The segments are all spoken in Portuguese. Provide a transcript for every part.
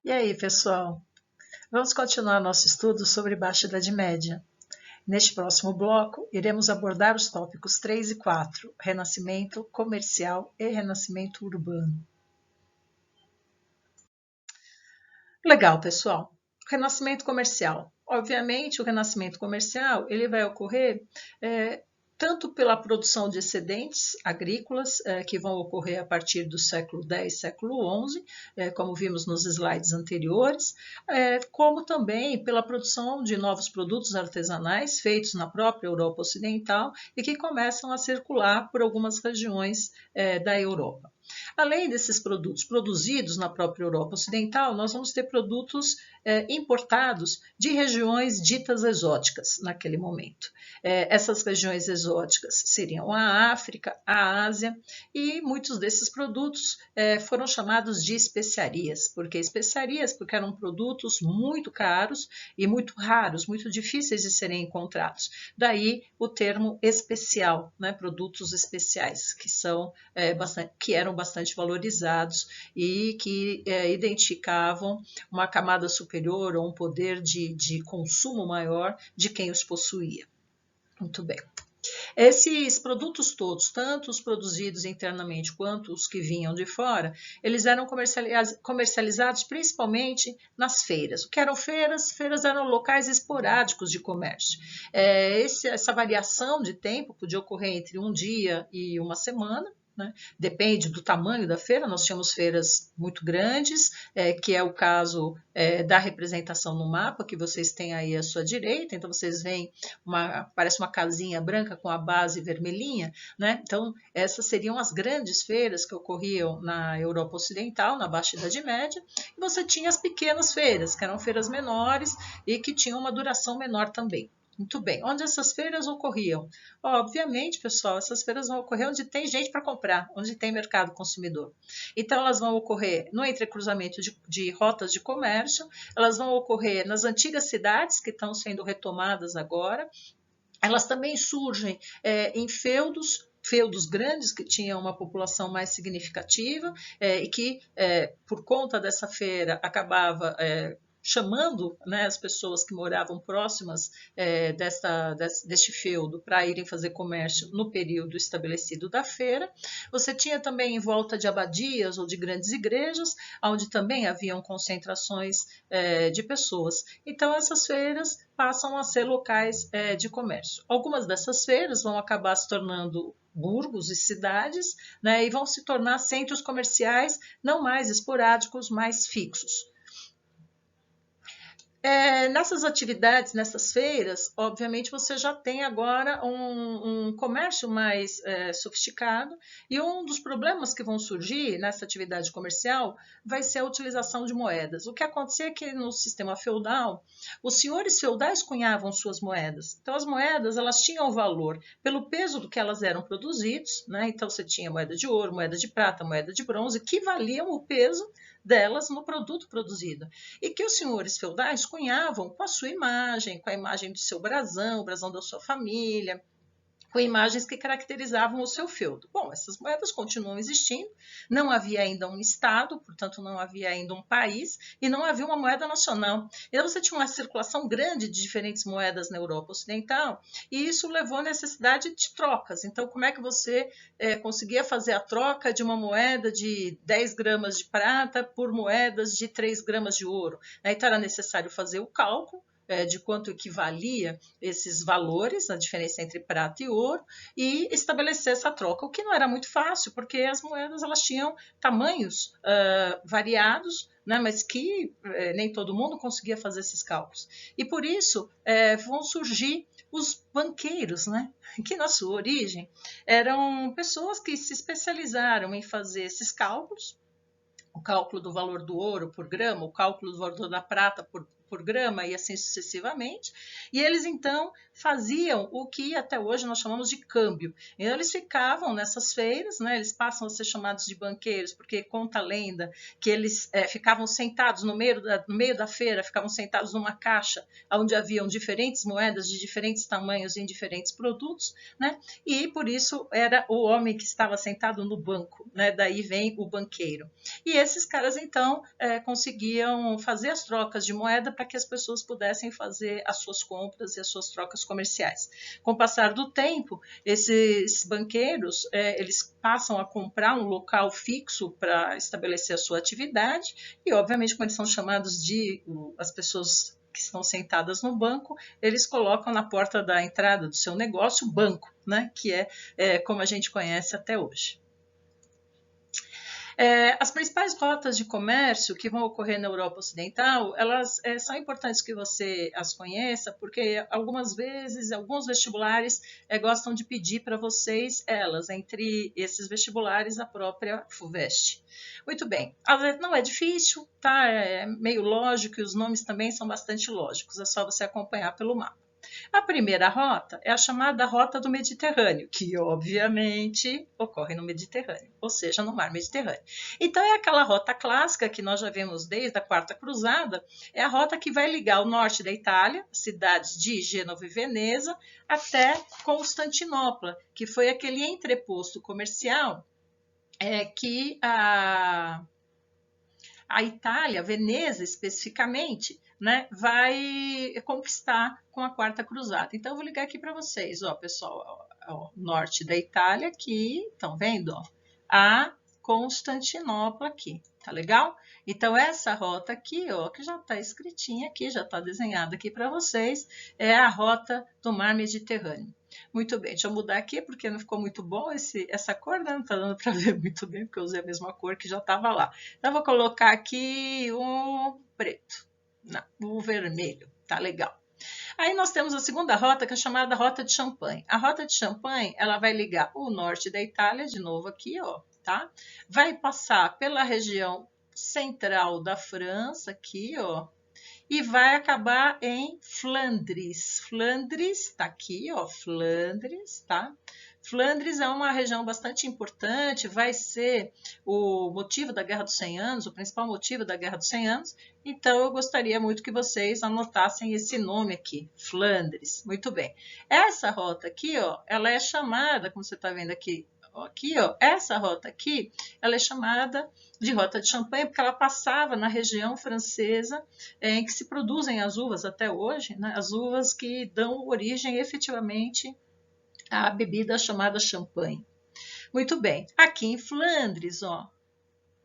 E aí, pessoal? Vamos continuar nosso estudo sobre Baixa Idade Média. Neste próximo bloco, iremos abordar os tópicos 3 e 4, Renascimento comercial e Renascimento urbano. Legal, pessoal. Renascimento comercial. Obviamente, o renascimento comercial ele vai ocorrer tanto pela produção de excedentes agrícolas, que vão ocorrer a partir do século X, século XI, como vimos nos slides anteriores, como também pela produção de novos produtos artesanais feitos na própria Europa Ocidental e que começam a circular por algumas regiões da Europa. Além desses produtos produzidos na própria Europa Ocidental, nós vamos ter produtos importados de regiões ditas exóticas naquele momento. Essas regiões exóticas seriam a África, a Ásia, e muitos desses produtos foram chamados de especiarias. Por que especiarias? Porque eram produtos muito caros e muito raros, muito difíceis de serem encontrados. Daí o termo especial, né? Produtos especiais, que eram bastante valorizados e que identificavam uma camada superior ou um poder de consumo maior de quem os possuía. Muito bem. Esses produtos todos, tanto os produzidos internamente quanto os que vinham de fora, eles eram comercializados principalmente nas feiras. O que eram feiras? Feiras eram locais esporádicos de comércio. Essa variação de tempo podia ocorrer entre um dia e uma semana, né? Depende do tamanho da feira, nós tínhamos feiras muito grandes, que é o caso da representação no mapa, que vocês têm aí à sua direita, então vocês veem, parece uma casinha branca com a base vermelhinha, né? Então essas seriam as grandes feiras que ocorriam na Europa Ocidental, na Baixa Idade Média, e você tinha as pequenas feiras, que eram feiras menores e que tinham uma duração menor também. Muito bem. Onde essas feiras ocorriam? Obviamente, pessoal, essas feiras vão ocorrer onde tem gente para comprar, onde tem mercado consumidor. Então, elas vão ocorrer no entrecruzamento de rotas de comércio, elas vão ocorrer nas antigas cidades que estão sendo retomadas agora, elas também surgem em feudos grandes que tinham uma população mais significativa e que, por conta dessa feira, acabava chamando, né, as pessoas que moravam próximas deste feudo para irem fazer comércio no período estabelecido da feira. Você tinha também em volta de abadias ou de grandes igrejas, onde também haviam concentrações de pessoas. Então, essas feiras passam a ser locais de comércio. Algumas dessas feiras vão acabar se tornando burgos e cidades, né, e vão se tornar centros comerciais não mais esporádicos, mais fixos. Nessas atividades, nessas feiras, obviamente você já tem agora um comércio mais sofisticado, e um dos problemas que vão surgir nessa atividade comercial vai ser a utilização de moedas. O que acontecia é que no sistema feudal, os senhores feudais cunhavam suas moedas. Então as moedas elas tinham valor pelo peso do que elas eram produzidos, né? Então você tinha moeda de ouro, moeda de prata, moeda de bronze, que valiam o peso delas no produto produzido, e que os senhores feudais cunhavam com a sua imagem, com a imagem do seu brasão, o brasão da sua família, com imagens que caracterizavam o seu feudo. Bom, essas moedas continuam existindo, não havia ainda um Estado, portanto não havia ainda um país, e não havia uma moeda nacional. Então você tinha uma circulação grande de diferentes moedas na Europa Ocidental, e isso levou à necessidade de trocas. Então, como é que você conseguia fazer a troca de uma moeda de 10 gramas de prata por moedas de 3 gramas de ouro? Então era necessário fazer o cálculo de quanto equivalia esses valores, a diferença entre prata e ouro, e estabelecer essa troca, o que não era muito fácil, porque as moedas elas tinham tamanhos variados, né, mas que nem todo mundo conseguia fazer esses cálculos. E por isso vão surgir os banqueiros, né, que na sua origem eram pessoas que se especializaram em fazer esses cálculos, o cálculo do valor do ouro por grama, o cálculo do valor da prata por grama e assim sucessivamente. E eles então faziam o que até hoje nós chamamos de câmbio. Então eles ficavam nessas feiras, né? Eles passam a ser chamados de banqueiros, porque conta a lenda que eles ficavam sentados no meio da feira, ficavam sentados numa caixa onde haviam diferentes moedas de diferentes tamanhos em diferentes produtos, né? E por isso era o homem que estava sentado no banco, né? Daí vem o banqueiro. E esses caras então conseguiam fazer as trocas de moeda para que as pessoas pudessem fazer as suas compras e as suas trocas comerciais. Com o passar do tempo, esses banqueiros eles passam a comprar um local fixo para estabelecer a sua atividade e, obviamente, como eles são chamados de as pessoas que estão sentadas no banco, eles colocam na porta da entrada do seu negócio o banco, né? Que é como a gente conhece até hoje. As principais rotas de comércio que vão ocorrer na Europa Ocidental, elas são importantes que você as conheça, porque algumas vezes, alguns vestibulares gostam de pedir para vocês elas, entre esses vestibulares, a própria FUVEST. Muito bem, não é difícil, tá? É meio lógico e os nomes também são bastante lógicos, é só você acompanhar pelo mapa. A primeira rota é a chamada Rota do Mediterrâneo, que obviamente ocorre no Mediterrâneo, ou seja, no Mar Mediterrâneo. Então é aquela rota clássica que nós já vimos desde a Quarta Cruzada, é a rota que vai ligar o norte da Itália, cidades de Gênova e Veneza, até Constantinopla, que foi aquele entreposto comercial que a Itália, Veneza especificamente, né, vai conquistar com a Quarta Cruzada. Então, eu vou ligar aqui para vocês, ó, pessoal, ó, norte da Itália aqui, estão vendo? Ó, a Constantinopla aqui, tá legal? Então, essa rota aqui, ó, que já está escritinha aqui, já está desenhada aqui para vocês, é a rota do Mar Mediterrâneo. Muito bem, deixa eu mudar aqui porque não ficou muito bom essa cor, né? Não está dando para ver muito bem porque eu usei a mesma cor que já estava lá. Então, vou colocar aqui o preto, não, o vermelho, tá legal. Aí nós temos a segunda rota, que é chamada Rota de Champagne. A Rota de Champagne, ela vai ligar o norte da Itália, de novo aqui, ó, tá? Vai passar pela região central da França, aqui, ó, e vai acabar em Flandres. Flandres, tá aqui, ó, Flandres, tá? Flandres é uma região bastante importante, vai ser o motivo da Guerra dos 100 Anos, o principal motivo da Guerra dos 100 Anos, então eu gostaria muito que vocês anotassem esse nome aqui, Flandres. Muito bem. Essa rota aqui, ó, ela é chamada, como você está vendo aqui, ó, essa rota aqui, ela é chamada de Rota de Champagne, porque ela passava na região francesa em que se produzem as uvas até hoje, né? As uvas que dão origem efetivamente à bebida chamada champanhe. Muito bem, aqui em Flandres, ó,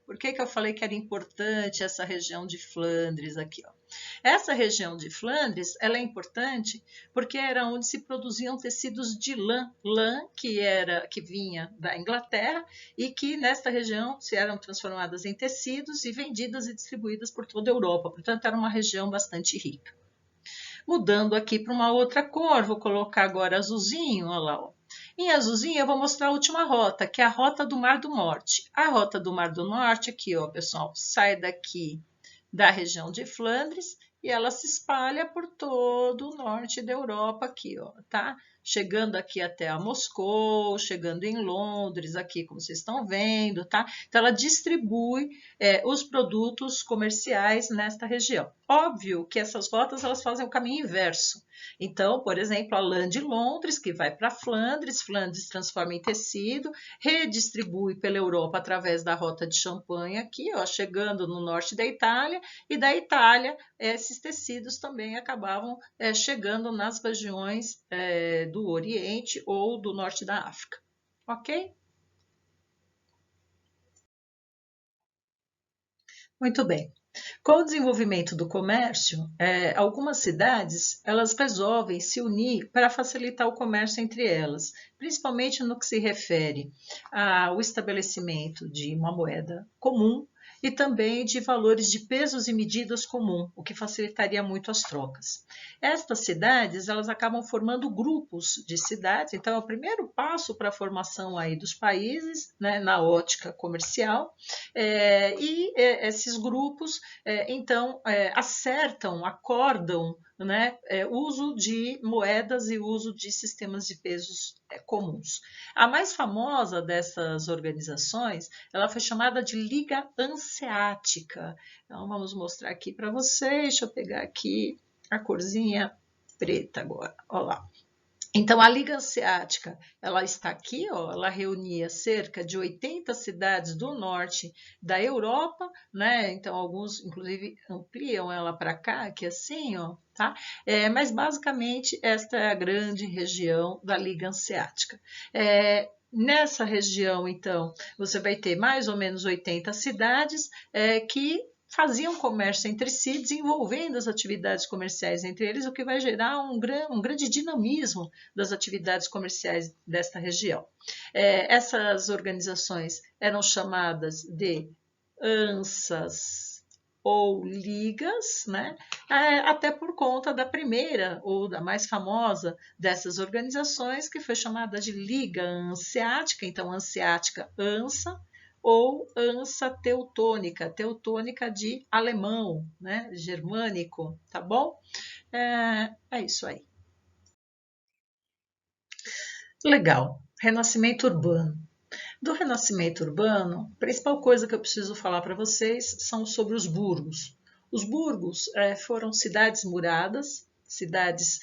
por que eu falei que era importante essa região de Flandres aqui, ó? Essa região de Flandres, ela é importante porque era onde se produziam tecidos de lã que vinha da Inglaterra e que nesta região se eram transformadas em tecidos e vendidas e distribuídas por toda a Europa. Portanto, era uma região bastante rica. Mudando aqui para uma outra cor, vou colocar agora azulzinho, olha lá, ó. Em azulzinho eu vou mostrar a última rota, que é a Rota do Mar do Norte. A Rota do Mar do Norte, aqui, ó, pessoal, sai daqui da região de Flandres e ela se espalha por todo o norte da Europa aqui, ó, tá? Chegando aqui até a Moscou, chegando em Londres, aqui como vocês estão vendo, tá? Então ela distribui os produtos comerciais nesta região. Óbvio que essas rotas elas fazem o caminho inverso. Então, por exemplo, a lã de Londres, que vai para Flandres, Flandres transforma em tecido, redistribui pela Europa através da Rota de Champagne aqui, ó, chegando no norte da Itália, e da Itália esses tecidos também acabavam chegando nas regiões do Oriente ou do norte da África. Ok? Muito bem. Com o desenvolvimento do comércio, algumas cidades elas resolvem se unir para facilitar o comércio entre elas, principalmente no que se refere ao estabelecimento de uma moeda comum e também de valores de pesos e medidas comum, o que facilitaria muito as trocas. Estas cidades, elas acabam formando grupos de cidades, então é o primeiro passo para a formação aí dos países, né, na ótica comercial, esses grupos, então, acertam, acordam, né, uso de moedas e uso de sistemas de pesos comuns. A mais famosa dessas organizações, ela foi chamada de Liga Hanseática. Então, vamos mostrar aqui para vocês. Deixa eu pegar aqui a corzinha preta agora. Olha lá. Então, a Liga Hanseática, ela está aqui, ó, ela reunia cerca de 80 cidades do norte da Europa, né? Então, alguns, inclusive, ampliam ela para cá, aqui assim, ó, tá? Mas, basicamente, esta é a grande região da Liga Hanseática. Nessa região, então, você vai ter mais ou menos 80 cidades que faziam comércio entre si, desenvolvendo as atividades comerciais entre eles, o que vai gerar um grande dinamismo das atividades comerciais desta região. Essas organizações eram chamadas de ANSAs ou ligas, né? Até por conta da primeira ou da mais famosa dessas organizações, que foi chamada de Liga Hanseática, então Hanseática ANSA, ou ansa teutônica, teutônica de alemão, né? Germânico, tá bom? É isso aí. Legal. Renascimento urbano. Do renascimento urbano, a principal coisa que eu preciso falar para vocês são sobre os burgos. Os burgos foram cidades muradas, cidades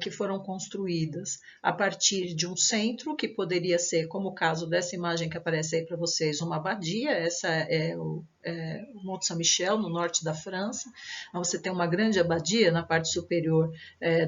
que foram construídas a partir de um centro, que poderia ser, como o caso dessa imagem que aparece aí para vocês, uma abadia. Essa é o Monte Saint-Michel, no norte da França. Então, você tem uma grande abadia na parte superior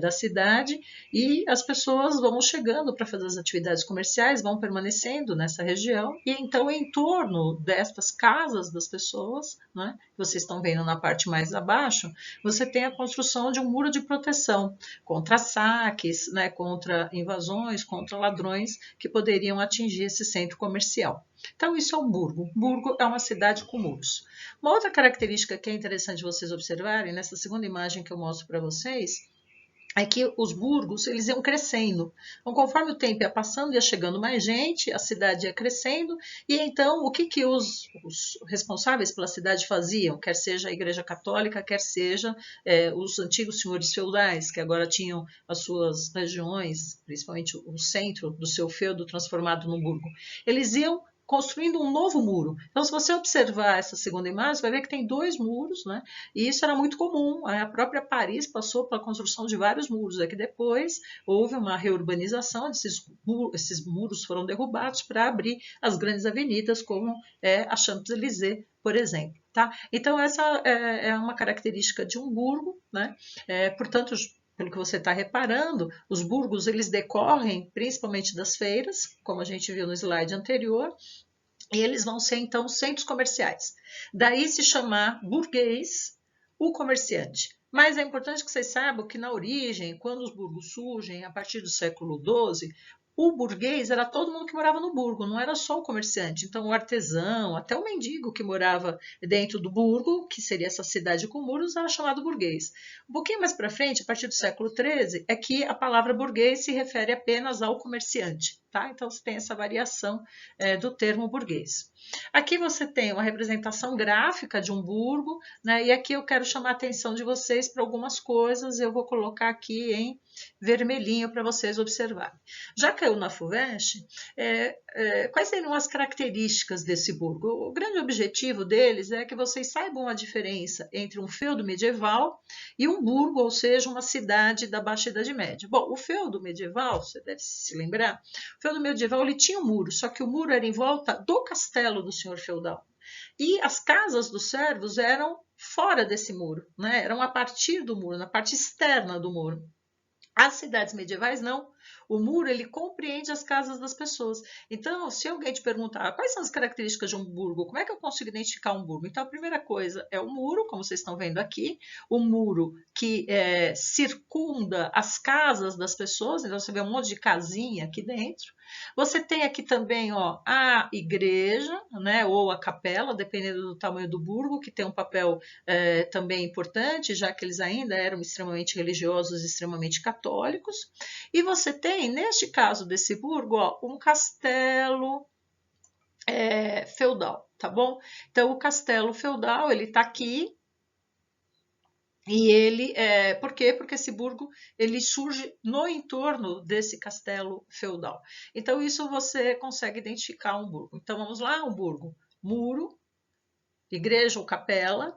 da cidade, e as pessoas vão chegando para fazer as atividades comerciais, vão permanecendo nessa região, e então em torno destas casas das pessoas, né, que vocês estão vendo na parte mais abaixo, você tem a construção de um muro de proteção contra saques, né, contra invasões, contra ladrões que poderiam atingir esse centro comercial. Então, isso é um burgo. Burgo é uma cidade com muros. Uma outra característica que é interessante vocês observarem, nessa segunda imagem que eu mostro para vocês, é que os burgos, eles iam crescendo. Então, conforme o tempo ia passando, ia chegando mais gente, a cidade ia crescendo, e então o que os responsáveis pela cidade faziam? Quer seja a Igreja Católica, quer seja os antigos senhores feudais, que agora tinham as suas regiões, principalmente o centro do seu feudo transformado num burgo. Eles iam construindo um novo muro. Então, se você observar essa segunda imagem, você vai ver que tem 2 muros, né? E isso era muito comum. A própria Paris passou pela construção de vários muros. É que depois houve uma reurbanização, esses muros foram derrubados para abrir as grandes avenidas, como a Champs-Élysées, por exemplo. Tá? Então, essa é uma característica de um burgo, né? Portanto, pelo que você está reparando, os burgos eles decorrem principalmente das feiras, como a gente viu no slide anterior, e eles vão ser então centros comerciais. Daí se chamar burguês o comerciante. Mas é importante que vocês saibam que na origem, quando os burgos surgem, a partir do século XII, o burguês era todo mundo que morava no burgo, não era só o comerciante. Então, o artesão, até o mendigo que morava dentro do burgo, que seria essa cidade com muros, era chamado burguês. Um pouquinho mais para frente, a partir do século XIII, é que a palavra burguês se refere apenas ao comerciante. Tá? Então, você tem essa variação do termo burguês. Aqui você tem uma representação gráfica de um burgo, né? E aqui eu quero chamar a atenção de vocês para algumas coisas. Eu vou colocar aqui em vermelhinho para vocês observarem. Já caiu na FUVEST, quais seriam as características desse burgo? O grande objetivo deles é que vocês saibam a diferença entre um feudo medieval e um burgo, ou seja, uma cidade da Baixa Idade Média. Bom, o feudo medieval, você deve se lembrar, o feudo medieval ele tinha um muro, só que o muro era em volta do castelo do senhor feudal. E as casas dos servos eram fora desse muro, né? Eram a partir do muro, na parte externa do muro. As cidades medievais não. O muro ele compreende as casas das pessoas. Então, se alguém te perguntar quais são as características de um burgo, como é que eu consigo identificar um burgo? Então, a primeira coisa é o muro, como vocês estão vendo aqui, o muro que circunda as casas das pessoas. Então, você vê um monte de casinha aqui dentro. Você tem aqui também, ó, a igreja, né, ou a capela, dependendo do tamanho do burgo, que tem um papel também importante, já que eles ainda eram extremamente religiosos, extremamente católicos. E você tem, neste caso desse burgo, ó, um castelo feudal, tá bom? Então, o castelo feudal, ele tá aqui, e ele, por quê? Porque esse burgo ele surge no entorno desse castelo feudal. Então, isso você consegue identificar um burgo. Então, vamos lá, um burgo. Muro, igreja ou capela,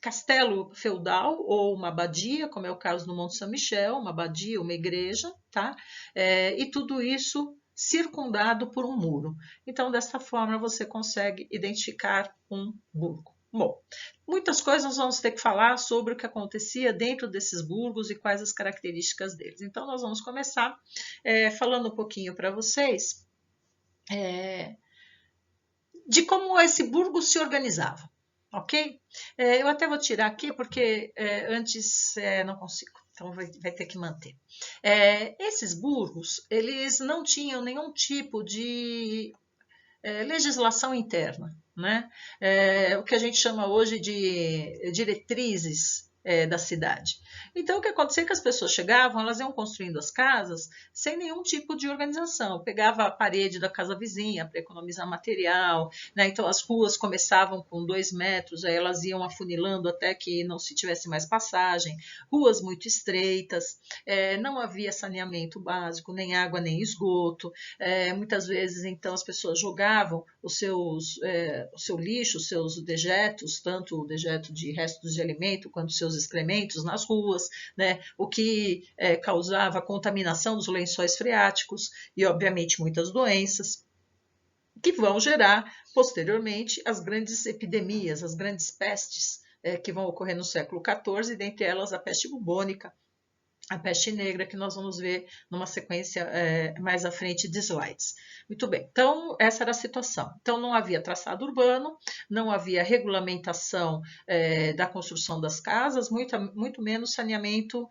castelo feudal ou uma abadia, como é o caso do Monte São Michel, uma abadia, uma igreja, tá? E tudo isso circundado por um muro. Então, dessa forma, você consegue identificar um burgo. Bom, muitas coisas nós vamos ter que falar sobre o que acontecia dentro desses burgos e quais as características deles. Então, nós vamos começar falando um pouquinho para vocês de como esse burgo se organizava, ok? Eu até vou tirar aqui porque antes não consigo, então vai ter que manter. Esses burgos, eles não tinham nenhum tipo de legislação interna, né? O que a gente chama hoje de diretrizes da cidade. Então, o que acontecia é que as pessoas chegavam, elas iam construindo as casas sem nenhum tipo de organização. Pegava a parede da casa vizinha para economizar material, né? Então, as ruas começavam com 2 metros, aí elas iam afunilando até que não se tivesse mais passagem. Ruas muito estreitas, não havia saneamento básico, nem água, nem esgoto. Muitas vezes, então, as pessoas jogavam o seu lixo, os seus dejetos, tanto o dejeto de restos de alimento quanto seus excrementos nas ruas, né? O que causava contaminação dos lençóis freáticos e, obviamente, muitas doenças que vão gerar, posteriormente, as grandes epidemias, as grandes pestes que vão ocorrer no século XIV, dentre elas a peste bubônica, a peste negra, que nós vamos ver numa sequência mais à frente de slides. Muito bem, então essa era a situação. Então não havia traçado urbano, não havia regulamentação da construção das casas, muito menos saneamento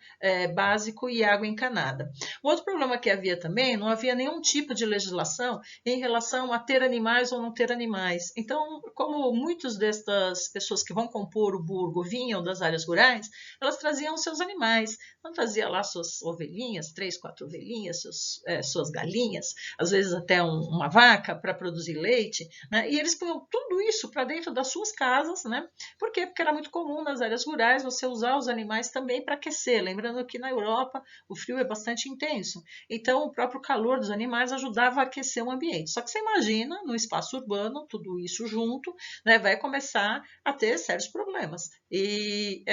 básico e água encanada. Um outro problema que havia também, não havia nenhum tipo de legislação em relação a ter animais ou não ter animais. Então, como muitas destas pessoas que vão compor o burgo vinham das áreas rurais, elas traziam seus animais, não trazia lá suas ovelhinhas, 3, 4 ovelhinhas, suas galinhas, às vezes até uma vaca para produzir leite, né? E eles punham tudo isso para dentro das suas casas, né? Por quê? Porque era muito comum nas áreas rurais você usar os animais também para aquecer, lembrando que na Europa o frio é bastante intenso, então o próprio calor dos animais ajudava a aquecer o ambiente. Só que você imagina, no espaço urbano, tudo isso junto, né, vai começar a ter sérios problemas. E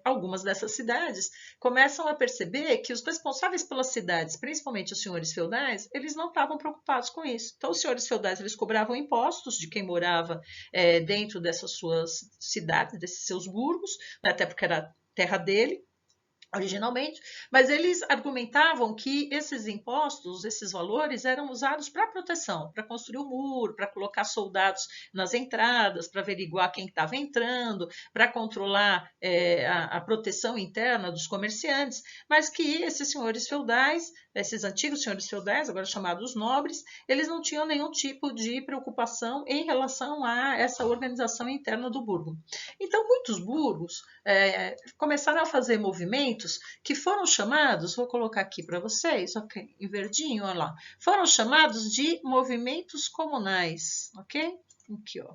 algumas dessas cidades começam a perceber que os responsáveis pelas cidades, principalmente os senhores feudais, eles não estavam preocupados com isso. Então, os senhores feudais eles cobravam impostos de quem morava dentro dessas suas cidades, desses seus burgos, né, até porque era terra dele, originalmente, mas eles argumentavam que esses impostos, esses valores eram usados para proteção, para construir o muro, para colocar soldados nas entradas, para averiguar quem estava entrando, para controlar a proteção interna dos comerciantes, mas que esses senhores feudais, esses antigos senhores feudais, agora chamados nobres, eles não tinham nenhum tipo de preocupação em relação a essa organização interna do burgo. Então, muitos burgos começaram a fazer movimentos que foram chamados, vou colocar aqui para vocês, ok, em verdinho, olha lá, foram chamados de movimentos comunais, ok? Aqui, ó.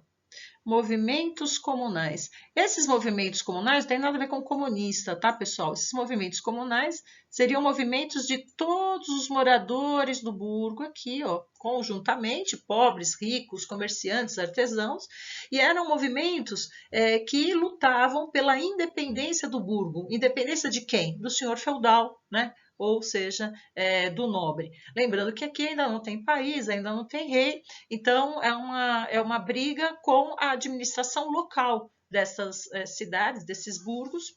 Movimentos comunais. Esses movimentos comunais não têm nada a ver com comunista, tá, pessoal? Esses movimentos comunais seriam movimentos de todos os moradores do burgo aqui, ó, conjuntamente, pobres, ricos, comerciantes, artesãos, e eram movimentos que lutavam pela independência do burgo. Independência de quem? Do senhor feudal, né? Ou seja, do nobre. Lembrando que aqui ainda não tem país, ainda não tem rei, então é uma briga com a administração local dessas cidades, desses burgos,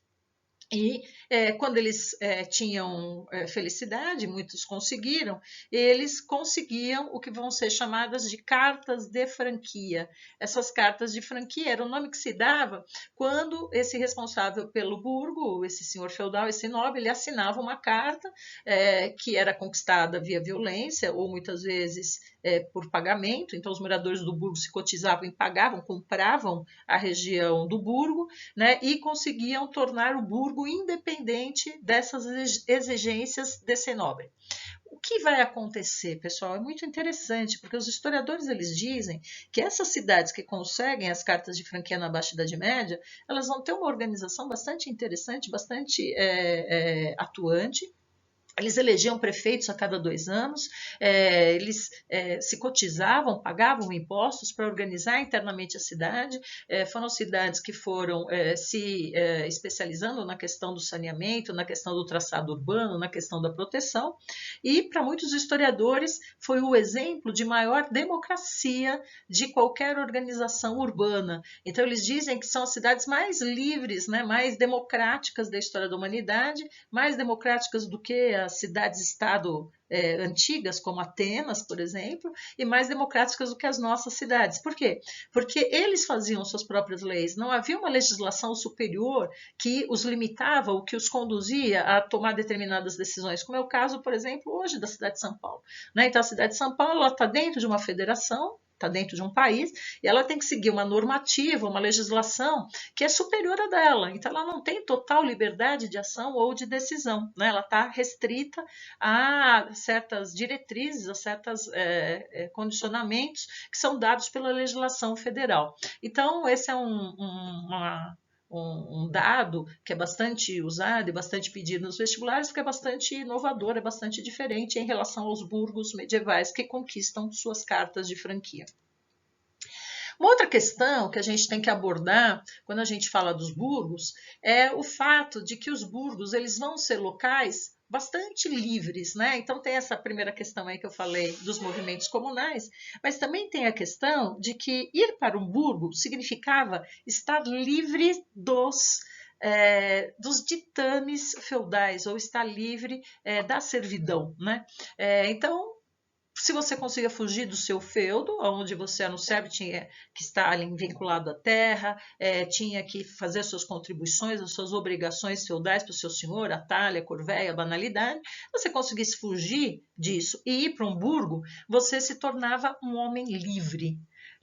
E quando eles tinham felicidade, muitos conseguiram, eles conseguiam o que vão ser chamadas de cartas de franquia. Essas cartas de franquia era o nome que se dava quando esse responsável pelo burgo, esse senhor feudal, esse nobre, ele assinava uma carta que era conquistada via violência ou muitas vezes por pagamento. Então os moradores do burgo se cotizavam e pagavam, compravam a região do burgo, né, e conseguiam tornar o burgo independente dessas exigências desse nobre. O que vai acontecer, pessoal, é muito interessante, porque os historiadores eles dizem que essas cidades que conseguem as cartas de franquia na Baixa Idade Média, elas vão ter uma organização bastante interessante, bastante atuante. Eles elegiam prefeitos a cada 2 anos, eles se cotizavam, pagavam impostos para organizar internamente a cidade. Foram cidades que foram se especializando na questão do saneamento, na questão do traçado urbano, na questão da proteção. E, para muitos historiadores, foi o exemplo de maior democracia de qualquer organização urbana. Então, eles dizem que são as cidades mais livres, né, mais democráticas da história da humanidade, mais democráticas do que as cidades-estado antigas, como Atenas, por exemplo, e mais democráticas do que as nossas cidades. Por quê? Porque eles faziam suas próprias leis, não havia uma legislação superior que os limitava ou que os conduzia a tomar determinadas decisões, como é o caso, por exemplo, hoje da cidade de São Paulo. Né? Então, a cidade de São Paulo está dentro de uma federação, está dentro de um país, e ela tem que seguir uma normativa, uma legislação que é superior à dela. Então, ela não tem total liberdade de ação ou de decisão. Né? Ela está restrita a certas diretrizes, a certos condicionamentos que são dados pela legislação federal. Então, esse é um dado que é bastante usado e bastante pedido nos vestibulares, porque é bastante inovador, é bastante diferente em relação aos burgos medievais que conquistam suas cartas de franquia. Uma outra questão que a gente tem que abordar quando a gente fala dos burgos é o fato de que os burgos eles vão ser locais bastante livres, né? Então tem essa primeira questão aí que eu falei dos movimentos comunais, mas também tem a questão de que ir para um burgo significava estar livre dos ditames feudais ou estar livre da servidão, né? Então se você conseguia fugir do seu feudo, onde você era um servo, tinha que estar ali vinculado à terra, tinha que fazer suas contribuições, as suas obrigações feudais para o seu senhor, a talha, a corvéia, a banalidade, você conseguisse fugir disso e ir para um burgo, você se tornava um homem livre.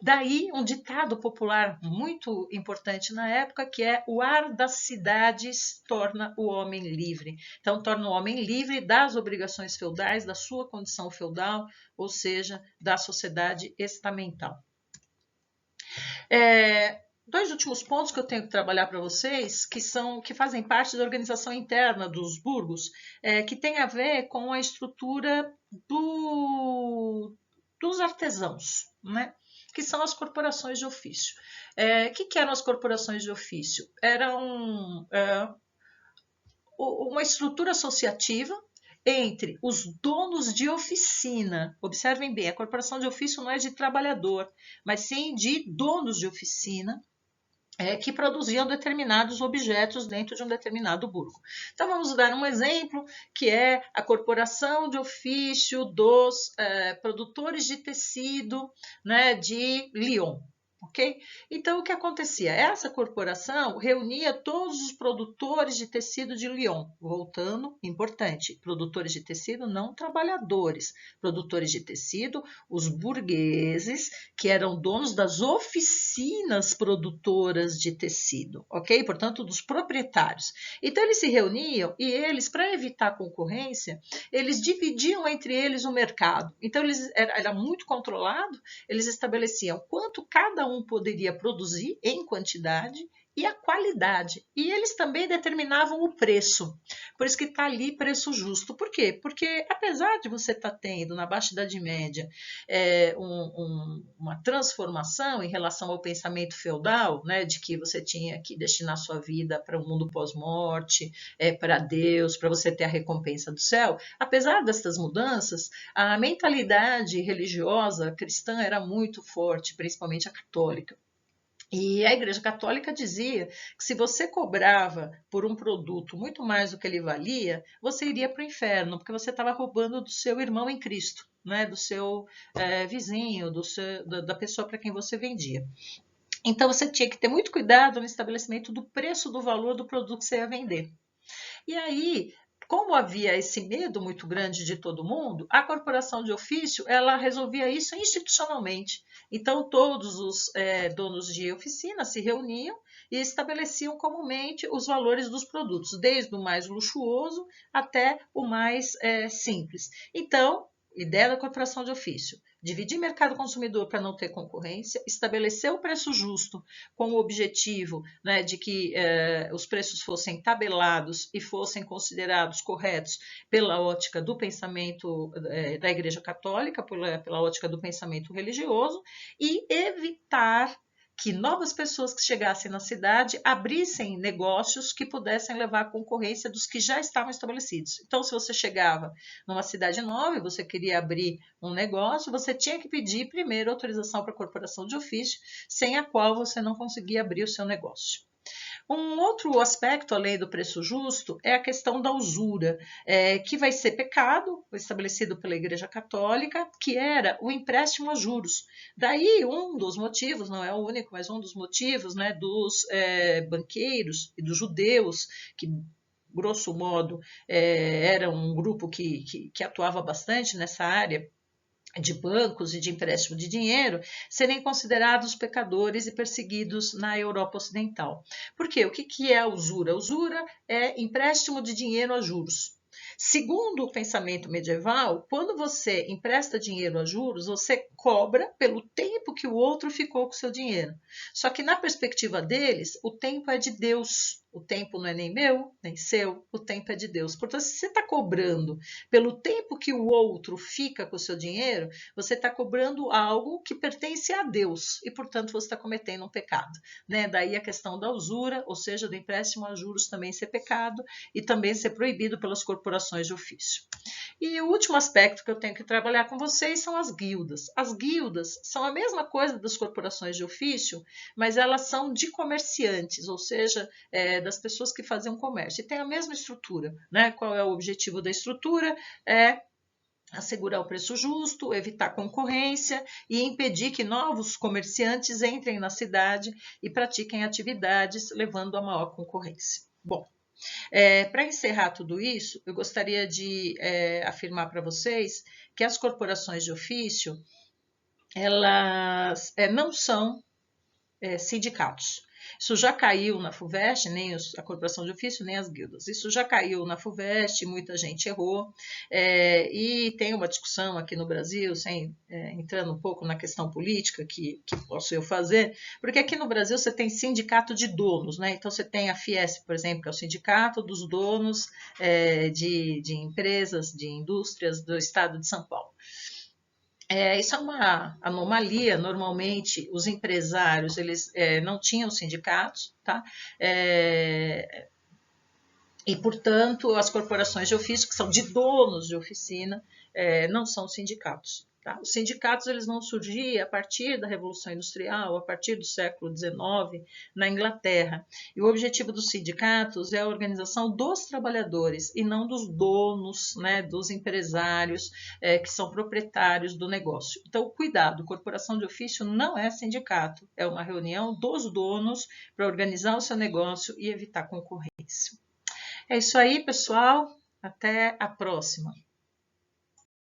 Daí um ditado popular muito importante na época, que é o ar das cidades torna o homem livre. Então, torna o homem livre das obrigações feudais, da sua condição feudal, ou seja, da sociedade estamental. Dois últimos pontos que eu tenho que trabalhar para vocês, que fazem parte da organização interna dos burgos, que tem a ver com a estrutura dos artesãos, né? Que são as corporações de ofício. Que eram as corporações de ofício? Eram uma estrutura associativa entre os donos de oficina. Observem bem, a corporação de ofício não é de trabalhador, mas sim de donos de oficina, que produziam determinados objetos dentro de um determinado burgo. Então, vamos dar um exemplo, que é a corporação de ofício dos produtores de tecido, né, de Lyon. Okay? Então, o que acontecia? Essa corporação reunia todos os produtores de tecido de Lyon. Voltando, importante, produtores de tecido, não trabalhadores. Produtores de tecido, os burgueses, que eram donos das oficinas produtoras de tecido, ok? Portanto, dos proprietários. Então, eles se reuniam e eles, para evitar concorrência, eles dividiam entre eles o mercado. Então, era muito controlado, eles estabeleciam quanto cada um poderia produzir em quantidade e a qualidade. E eles também determinavam o preço. Por isso que está ali preço justo. Por quê? Porque apesar de você estar tendo na Baixa Idade Média uma transformação em relação ao pensamento feudal, né, de que você tinha que destinar sua vida para o mundo pós-morte, para Deus, para você ter a recompensa do céu, apesar dessas mudanças, a mentalidade religiosa cristã era muito forte, principalmente a católica. E a Igreja Católica dizia que se você cobrava por um produto muito mais do que ele valia, você iria para o inferno, porque você estava roubando do seu irmão em Cristo, né? Do seu vizinho, da pessoa para quem você vendia. Então você tinha que ter muito cuidado no estabelecimento do preço do valor do produto que você ia vender. E aí, como havia esse medo muito grande de todo mundo, a corporação de ofício ela resolvia isso institucionalmente. Então, todos os donos de oficina se reuniam e estabeleciam comumente os valores dos produtos, desde o mais luxuoso até o mais simples. Então, ideia da corporação de ofício: dividir mercado consumidor para não ter concorrência, estabelecer o preço justo com o objetivo, né, de que os preços fossem tabelados e fossem considerados corretos pela ótica do pensamento da Igreja Católica, pela ótica do pensamento religioso, e evitar que novas pessoas que chegassem na cidade abrissem negócios que pudessem levar à concorrência dos que já estavam estabelecidos. Então, se você chegava numa cidade nova e você queria abrir um negócio, você tinha que pedir primeiro autorização para a corporação de ofício, sem a qual você não conseguia abrir o seu negócio. Um outro aspecto, além do preço justo, é a questão da usura, que vai ser pecado, estabelecido pela Igreja Católica, que era o empréstimo a juros. Daí, um dos motivos, não é o único, mas um dos motivos, né, dos banqueiros e dos judeus, que grosso modo era um grupo que atuava bastante nessa área de bancos e de empréstimo de dinheiro, serem considerados pecadores e perseguidos na Europa Ocidental. Por quê? O que é a usura? A usura é empréstimo de dinheiro a juros. Segundo o pensamento medieval, quando você empresta dinheiro a juros, você cobra pelo tempo que o outro ficou com o seu dinheiro. Só que na perspectiva deles, o tempo é de Deus. O tempo não é nem meu, nem seu, o tempo é de Deus. Portanto, se você está cobrando pelo tempo que o outro fica com o seu dinheiro, você está cobrando algo que pertence a Deus e, portanto, você está cometendo um pecado. Né? Daí a questão da usura, ou seja, do empréstimo a juros também ser pecado e também ser proibido pelas corporações de ofício. E o último aspecto que eu tenho que trabalhar com vocês são as guildas. As guildas são a mesma coisa das corporações de ofício, mas elas são de comerciantes, ou seja, das pessoas que fazem comércio. E tem a mesma estrutura. Né? Qual é o objetivo da estrutura? É assegurar o preço justo, evitar concorrência e impedir que novos comerciantes entrem na cidade e pratiquem atividades levando a maior concorrência. Bom, para encerrar tudo isso, eu gostaria de afirmar para vocês que as corporações de ofício, elas não são sindicatos. Isso já caiu na FUVEST, nem a corporação de ofício, nem as guildas. Isso já caiu na FUVEST, muita gente errou. E tem uma discussão aqui no Brasil, entrando um pouco na questão política, que posso eu fazer, porque aqui no Brasil você tem sindicato de donos, né? Então você tem a Fiesp, por exemplo, que é o sindicato dos donos de empresas, de indústrias do estado de São Paulo. Isso é uma anomalia. Normalmente, os empresários eles não tinham sindicatos, tá? E, portanto, as corporações de ofício, que são de donos de oficina, não são sindicatos. Tá? Os sindicatos eles vão surgir a partir da Revolução Industrial, a partir do século XIX, na Inglaterra. E o objetivo dos sindicatos é a organização dos trabalhadores e não dos donos, né, dos empresários que são proprietários do negócio. Então, cuidado, corporação de ofício não é sindicato, é uma reunião dos donos para organizar o seu negócio e evitar concorrência. É isso aí, pessoal. Até a próxima.